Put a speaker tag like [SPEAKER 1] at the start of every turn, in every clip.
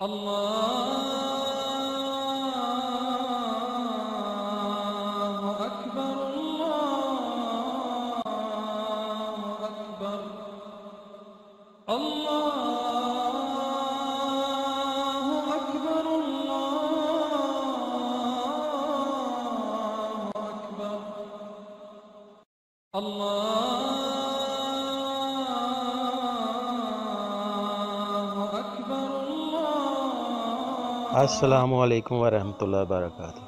[SPEAKER 1] अल्लाहु अकबर, अल्लाहु अकबर, अल्लाहु अकबर, अल्लाहु अकबर, अल्लाहु अकबर,
[SPEAKER 2] अस्सलामु अलैकुम वरहमतुल्लाहि वबरकातुहू।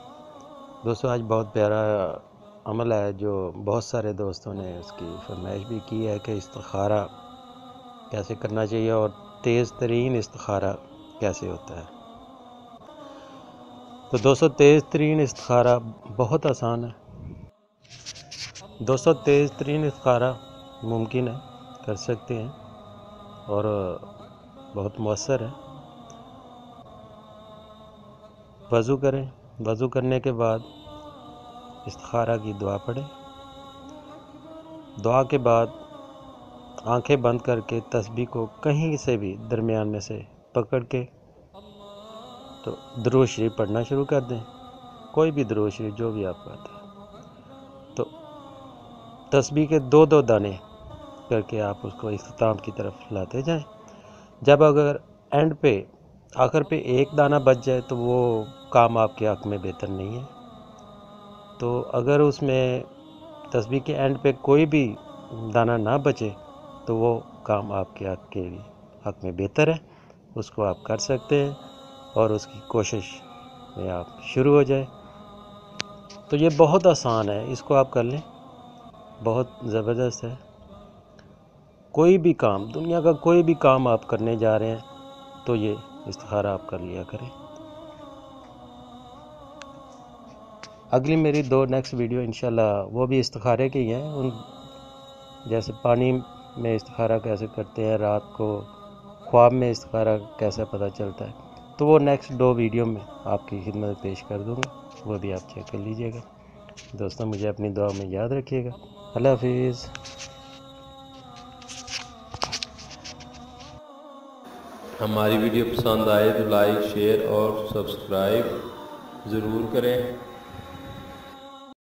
[SPEAKER 2] दोस्तों, आज बहुत प्यारा अमल है जो बहुत सारे दोस्तों ने उसकी फरमाइश भी की है कि इस्तिखारा कैसे करना चाहिए और तेज़ तरीन इस्तिखारा कैसे होता है। तो दोस्तों, तेज़ तरीन इस्तिखारा बहुत आसान है। दोस्तों, तेज़ तरीन इस्तिखारा मुमकिन है, कर सकते हैं और बहुत मौसर है। वज़ू करें, वज़ू करने के बाद इस्तिखारा की दुआ पढ़ें। दुआ के बाद आंखें बंद करके तस्बीह को कहीं से भी दरमियान में से पकड़ के तो दुरूद शरीफ पढ़ना शुरू कर दें। कोई भी दुरूद शरीफ जो भी आपको आता है, तो तस्बीह के दो दो दाने करके आप उसको इख्तिताम की तरफ लाते जाएं। जब अगर एंड पे आखिर पे एक दाना बच जाए तो वो काम आपके हक़ में बेहतर नहीं है। तो अगर उसमें तस्बीह के एंड पे कोई भी दाना ना बचे तो वो काम आपके हक़ में बेहतर है, उसको आप कर सकते हैं और उसकी कोशिश में आप शुरू हो जाए। तो ये बहुत आसान है, इसको आप कर लें, बहुत ज़बरदस्त है। कोई भी काम, दुनिया का कोई भी काम आप करने जा रहे हैं तो ये इस्तिखारा आप कर लिया करें। अगली मेरी दो नेक्स्ट वीडियो इंशाल्लाह वो भी इस्तिखारे की हैं। उन जैसे पानी में इस्तिखारा कैसे करते हैं, रात को ख्वाब में इस्तिखारा कैसे पता चलता है, तो वो नेक्स्ट दो वीडियो में आपकी खिदमत में पेश कर दूँगा, वो भी आप चेक कर लीजिएगा। दोस्तों, मुझे अपनी दुआ में याद रखिएगा। अल्लाह हाफिज़।
[SPEAKER 3] हमारी वीडियो पसंद आए तो लाइक, शेयर और सब्सक्राइब ज़रूर करें।